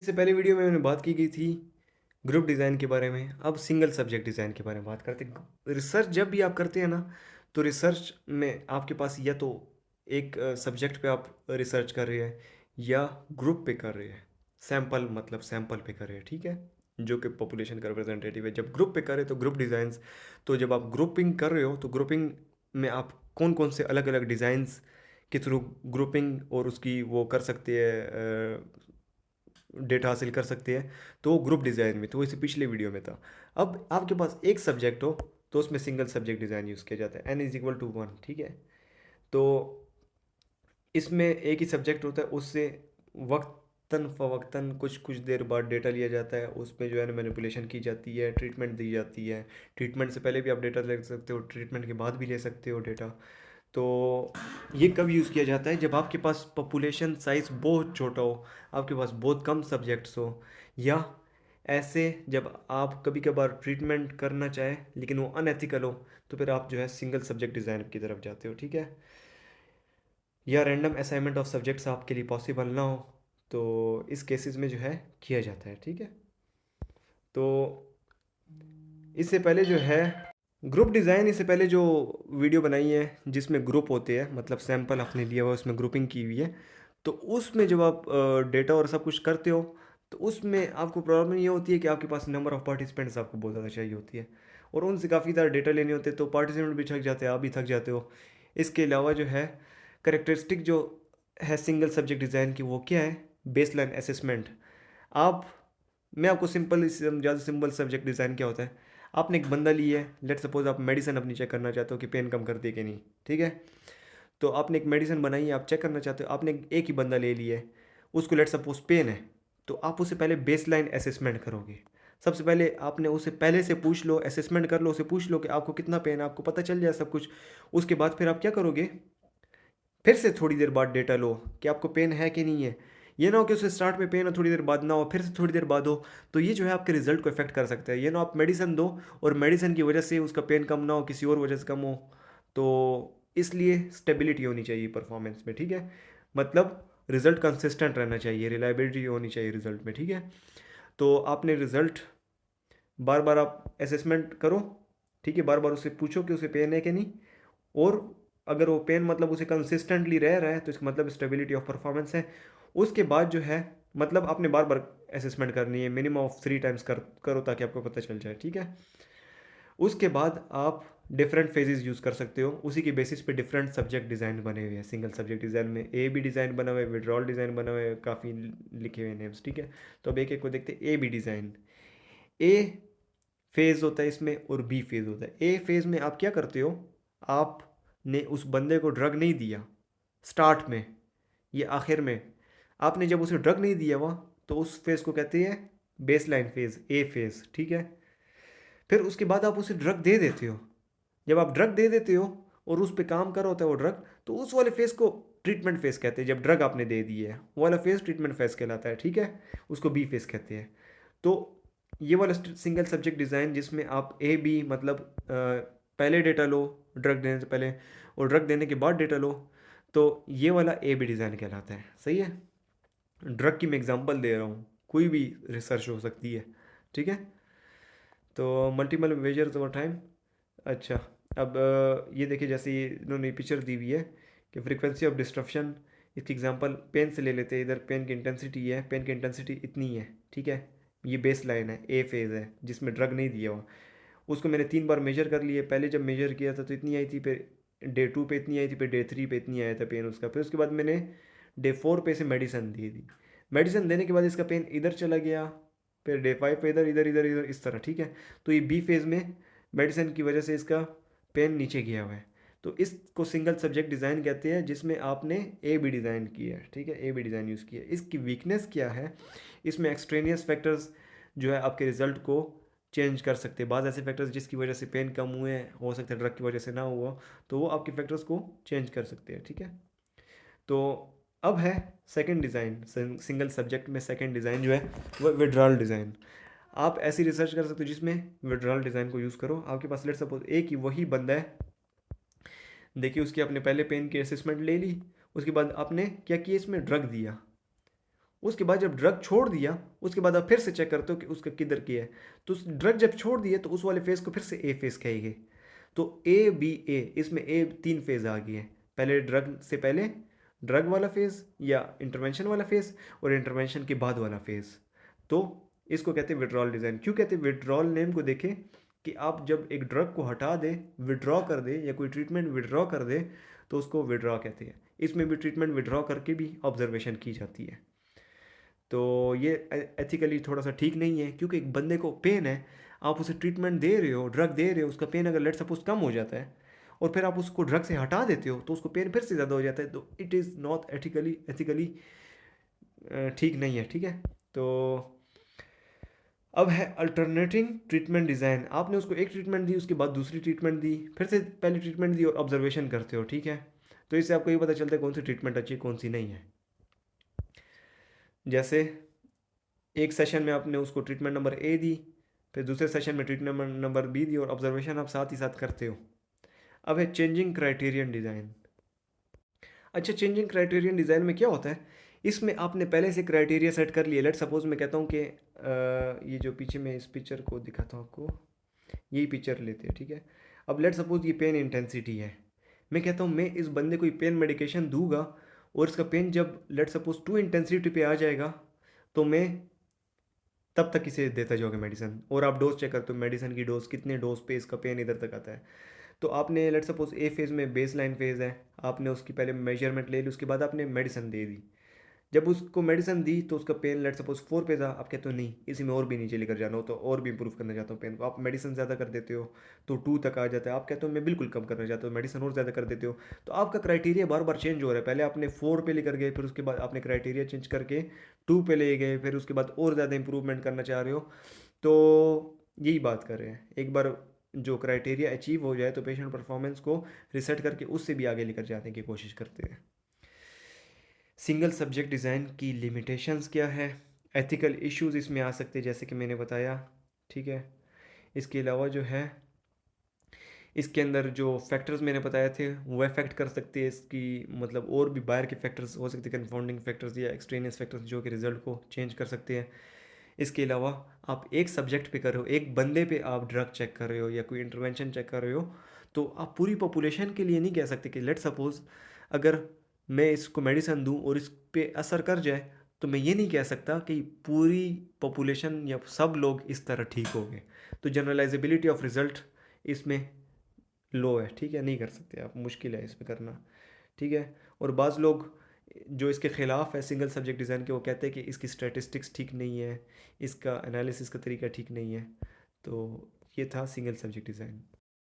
इससे पहले वीडियो में मैंने बात की गई थी ग्रुप डिज़ाइन के बारे में। अब सिंगल सब्जेक्ट डिज़ाइन के बारे में बात करते हैं। रिसर्च जब भी आप करते हैं ना, तो रिसर्च में आपके पास या तो एक सब्जेक्ट पे आप रिसर्च कर रहे हैं या ग्रुप पे कर रहे हैं। सैंपल मतलब सैंपल पे कर रहे हैं, ठीक है, जो कि पॉपुलेशन का रिप्रेजेंटेटिव है। जब ग्रुप पे कर रहे हैं तो ग्रुप डिज़ाइंस, तो जब आप ग्रुपिंग कर रहे हो तो ग्रुपिंग में आप कौन कौन से अलग अलग डिज़ाइंस के थ्रू ग्रुपिंग और उसकी वो कर सकते हैं, डेटा हासिल कर सकते हैं। तो वो ग्रुप डिज़ाइन में, तो वो इसे पिछले वीडियो में था। अब आपके पास एक सब्जेक्ट हो तो उसमें सिंगल सब्जेक्ट डिज़ाइन यूज़ किया जाता है, n=1, ठीक है। तो इसमें एक ही सब्जेक्ट होता है, उससे वक्तन फ़वक्तन कुछ कुछ देर बाद डेटा लिया जाता है, उसमें जो है ना मैनिपुलेशन की जाती है, ट्रीटमेंट दी जाती है। ट्रीटमेंट से पहले भी आप डेटा ले सकते हो, ट्रीटमेंट के बाद भी ले सकते हो डेटा। तो ये कब यूज़ किया जाता है? जब आपके पास पॉपुलेशन साइज़ बहुत छोटा हो, आपके पास बहुत कम सब्जेक्ट्स हो, या ऐसे जब आप कभी कभार ट्रीटमेंट करना चाहें लेकिन वो अनएथिकल हो, तो फिर आप जो है सिंगल सब्जेक्ट डिज़ाइन की तरफ जाते हो, ठीक है। या रैंडम असाइनमेंट ऑफ सब्जेक्ट्स आपके लिए पॉसिबल ना हो, तो इस केसेस में जो है किया जाता है, ठीक है। तो इससे पहले जो है ग्रुप डिज़ाइन, इससे पहले जो वीडियो बनाई है जिसमें ग्रुप होते हैं, मतलब सैंपल आपने लिया हुआ है, उसमें ग्रुपिंग की हुई है, तो उसमें जब आप डेटा और सब कुछ करते हो, तो उसमें आपको प्रॉब्लम ये होती है कि आपके पास नंबर ऑफ़ पार्टिसिपेंट्स आपको बहुत ज़्यादा चाहिए होती है, और उनसे काफ़ी ज़्यादा डेटा लेने होते हैं, तो पार्टिसिपेंट भी थक जाते हैं, आप भी थक जाते हो। इसके अलावा जो है करेक्टरिस्टिक जो है सिंगल सब्जेक्ट डिज़ाइन की, वो क्या है? Baseline assessment. आप मैं आपको सिंपल ज़्यादा सिंपल सब्जेक्ट डिज़ाइन क्या होता है? आपने एक बंदा लिया है, लेट सपोज आप मेडिसिन अपनी चेक करना चाहते हो कि पेन कम करती है कि नहीं, ठीक है। तो आपने एक मेडिसिन बनाई है, आप चेक करना चाहते हो, आपने एक ही बंदा ले लिया है, उसको लेट सपोज पेन है। तो आप उससे पहले बेसलाइन असेसमेंट करोगे। सबसे पहले आपने उसे पहले से पूछ लो, असेसमेंट कर लो, उसे पूछ लो कि आपको कितना पेन है, आपको पता चल जाए सब कुछ। उसके बाद फिर आप क्या करोगे? फिर से थोड़ी देर बाद डेटा लो कि आपको पेन है कि नहीं है। ये ना हो कि उसे स्टार्ट में पेन हो, थोड़ी देर बाद ना हो, फिर से थोड़ी देर बाद हो। तो ये जो है आपके रिजल्ट को इफेक्ट कर सकता है। ये ना आप मेडिसिन दो और मेडिसिन की वजह से उसका पेन कम ना हो, किसी और वजह से कम हो। तो इसलिए स्टेबिलिटी होनी चाहिए परफॉर्मेंस में, ठीक है। मतलब रिजल्ट कंसिस्टेंट रहना चाहिए, रिलायबिलिटी होनी चाहिए रिजल्ट में, ठीक है। तो आपने रिजल्ट बार बार आप असेसमेंट करो, ठीक है, बार बार उससे पूछो कि उसे पेन है कि नहीं। और अगर वो पेन मतलब उसे कंसिस्टेंटली रह रहा है, तो इसका मतलब स्टेबिलिटी ऑफ परफॉर्मेंस है। उसके बाद जो है मतलब आपने बार बार असेसमेंट करनी है, मिनिमम ऑफ 3 टाइम्स करो ताकि आपको पता चल जाए, ठीक है। उसके बाद आप डिफरेंट फेजेस यूज़ कर सकते हो, उसी के बेसिस पे डिफरेंट सब्जेक्ट डिज़ाइन बने हुए हैं। सिंगल सब्जेक्ट डिज़ाइन में ए बी डिज़ाइन बना हुआ है, विड्रॉल डिज़ाइन बना हुआ है, काफ़ी लिखे हुए नेम्स, ठीक है। तो अब एक एक को देखते हैं। A B design, A phase होता है इसमें और बी फेज़ होता है। ए फेज़ में आप क्या करते हो? आपने उस बंदे को ड्रग नहीं दिया स्टार्ट में, ये आखिर में। आपने जब उसे ड्रग नहीं दिया हुआ, तो उस फेज़ को कहते हैं बेसलाइन फेज़, ए फेज़, ठीक है। फिर उसके बाद आप उसे ड्रग दे देते हो। जब आप ड्रग दे देते हो और उस पे काम कर रहा होता है वो ड्रग, तो उस वाले फेज़ को ट्रीटमेंट फेज़ कहते हैं। जब ड्रग आपने दे दी है, वो वाला फेज़ ट्रीटमेंट फेज़ कहलाता है, ठीक है। उसको बी फेज़ कहते हैं। तो ये वाला सिंगल सब्जेक्ट डिज़ाइन जिसमें आप ए बी मतलब पहले डेटा लो ड्रग देने से पहले, और ड्रग देने के बाद डेटा लो, तो ये वाला ए बी डिज़ाइन कहलाता है, सही है। ड्रग की मैं एग्जांपल दे रहा हूँ, कोई भी रिसर्च हो सकती है, ठीक है। तो मल्टीपल मेजर्स ओवर टाइम। अच्छा, अब ये देखिए, जैसे ये इन्होंने पिक्चर दी हुई है कि फ्रीक्वेंसी ऑफ डिस्ट्रप्शन, इसकी एग्जांपल पेन से ले लेते हैं। इधर पेन की इंटेंसिटी है, पेन की इंटेंसिटी इतनी है, ठीक है। ये बेस लाइन है, ए फेज़ है जिसमें ड्रग नहीं दिया हुआ। उसको मैंने 3 बार मेजर कर लिया। पहले जब मेजर किया था तो इतनी आई थी, फिर डे 2 पे इतनी आई थी, फिर डे 3 पे इतनी आया था पेन उसका। फिर उसके बाद मैंने डे 4 पे से मेडिसिन दे दी। मेडिसिन देने के बाद इसका पेन इधर चला गया, फिर डे 5 पे इधर इधर इधर इधर इस तरह, ठीक है। तो ये बी फेज़ में मेडिसिन की वजह से इसका पेन नीचे गया हुआ है। तो इसको सिंगल सब्जेक्ट डिज़ाइन कहते हैं, जिसमें आपने ए बी डिज़ाइन किया है, ठीक है, ए बी डिज़ाइन यूज़ किया है। इसकी वीकनेस क्या है? इसमें एक्सट्रेनियस फैक्टर्स जो है आपके रिजल्ट को चेंज कर सकते हैं। बाद ऐसे फैक्टर्स जिसकी वजह से पेन कम हुए हैं, हो सकता है ड्रग की वजह से ना हुआ, तो वो आपके फैक्टर्स को चेंज कर सकते हैं, ठीक है। तो अब है सेकंड डिज़ाइन, सिंगल सब्जेक्ट में सेकंड डिज़ाइन जो है वो विड्रॉल डिज़ाइन। आप ऐसी रिसर्च कर सकते हो जिसमें विड्रॉल डिज़ाइन को यूज़ करो। आपके पास लेट सपोज एक ही वही बंदा है, देखिए उसकी आपने पहले पेन की असेसमेंट ले ली, उसके बाद आपने क्या किया, इसमें ड्रग दिया। उसके बाद जब ड्रग छोड़ दिया, उसके बाद आप फिर से चेक करते हो कि उसका किधर की है। तो उस ड्रग जब छोड़ दिए तो उस वाले फेज़ को फिर से ए फेज़ कहेंगे। तो ए बी ए, इसमें ए 3 फेज़ आ गई है। पहले ड्रग से पहले ड्रग वाला फेज़, या इंटरवेंशन वाला फेज़, और इंटरवेंशन के बाद वाला फेज़। तो इसको कहते हैं विड्रॉल डिज़ाइन। क्यों कहते हैं? विड्रॉल नेम को देखें कि आप जब एक ड्रग को हटा दे, विड्रॉ कर दे, या कोई ट्रीटमेंट विड्रॉ कर दे, तो उसको विड्रॉ कहते हैं। इसमें भी ट्रीटमेंट विड्रॉ करके भी ऑब्जर्वेशन की जाती है। तो ये एथिकली थोड़ा सा ठीक नहीं है, क्योंकि एक बंदे को पेन है, आप उसे ट्रीटमेंट दे रहे हो, ड्रग दे रहे हो, उसका पेन अगर लेट सपोज कम हो जाता है और फिर आप उसको ड्रग से हटा देते हो तो उसको पेन फिर से ज़्यादा हो जाता है। तो इट इज़ नॉट एथिकली ठीक नहीं है। ठीक है। तो अब है अल्टरनेटिंग ट्रीटमेंट डिज़ाइन। आपने उसको एक ट्रीटमेंट दी, उसके बाद दूसरी ट्रीटमेंट दी, फिर से पहली ट्रीटमेंट दी, और ऑब्जर्वेशन करते हो। ठीक है। तो इससे आपको ये पता चलता है कौन सी ट्रीटमेंट अच्छी है, कौन सी नहीं है। जैसे एक सेशन में आपने उसको ट्रीटमेंट नंबर ए दी, फिर दूसरे सेशन में ट्रीटमेंट नंबर बी दी, और ऑब्जर्वेशन आप साथ ही साथ करते हो। अब है चेंजिंग क्राइटेरियन डिज़ाइन। अच्छा, चेंजिंग क्राइटेरियन डिज़ाइन में क्या होता है? इसमें आपने पहले से क्राइटेरिया सेट कर लिए। लेट सपोज मैं कहता हूँ कि ये जो पीछे मैं इस पिक्चर को दिखाता हूँ आपको, यही पिक्चर लेते हैं। ठीक है। अब लेट सपोज ये पेन इंटेंसिटी है। मैं कहता हूँ मैं इस बंदे को पेन मेडिकेशन दूंगा, और इसका पेन जब लेट सपोज 2 इंटेंसिटी पे आ जाएगा, तो मैं तब तक इसे देता जाओगे मेडिसिन, और आप डोज चेक करते हो मेडिसिन की डोज कितने डोज पे इसका पेन इधर तक आता है। तो आपने लेट सपोज ए फेज़ में बेस लाइन फेज़ है, आपने उसकी पहले मेजरमेंट ले ली, उसके बाद आपने मेडिसिन दे दी। जब उसको मेडिसिन दी तो उसका पेन लेट सपोज 4 पे था, आप कहते हो नहीं इसी में और भी नीचे लेकर जाना हो, तो और भी इंप्रूव करना चाहता हूँ पेन को, आप मेडिसिन ज़्यादा कर देते हो तो 2 तक आ जाता है। आप कहते हो मैं बिल्कुल कम करना चाहता हूँ, मेडिसिन और ज़्यादा कर देते हो। तो आपका क्राइटेरिया बार बार चेंज हो रहा है। पहले आपने 4 पे लेकर गए, फिर उसके बाद आपने क्राइटेरिया चेंज करके 2 पे ले गए, फिर उसके बाद और ज़्यादा इंप्रूवमेंट करना चाह रहे हो। तो यही बात कर रहे हैं। एक बार जो क्राइटेरिया अचीव हो जाए तो पेशेंट परफॉर्मेंस को रिसेट करके उससे भी आगे लेकर जाने की कोशिश करते हैं। सिंगल सब्जेक्ट डिज़ाइन की लिमिटेशंस क्या है? एथिकल इश्यूज इसमें आ सकते हैं, जैसे कि मैंने बताया। ठीक है। इसके अलावा जो है, इसके अंदर जो फैक्टर्स मैंने बताए थे वो अफेक्ट कर सकते हैं इसकी, मतलब और भी बाहर के फैक्टर्स हो सकते हैं, कंफाउंडिंग फैक्टर्स या एक्सट्रेनियस फैक्टर्स, जो कि रिजल्ट को चेंज कर सकते हैं। इसके अलावा आप एक सब्जेक्ट पे कर रहे हो, एक बंदे पे आप ड्रग चेक कर रहे हो या कोई इंटरवेंशन चेक कर रहे हो, तो आप पूरी पॉपुलेशन के लिए नहीं कह सकते कि लेट सपोज अगर मैं इसको मेडिसिन दूं और इस पे असर कर जाए, तो मैं ये नहीं कह सकता कि पूरी पॉपुलेशन या सब लोग इस तरह ठीक हो गए। तो जनरलाइजेबिलिटी ऑफ रिज़ल्ट इसमें लो है। ठीक है। नहीं कर सकते आप, मुश्किल है इसमें करना। ठीक है। और बाज़ लोग जो इसके ख़िलाफ़ है सिंगल सब्जेक्ट डिज़ाइन के, वो कहते हैं कि इसकी स्टैटिस्टिक्स ठीक नहीं है, इसका एनालिसिस का तरीका ठीक नहीं है। तो ये था सिंगल सब्जेक्ट डिज़ाइन।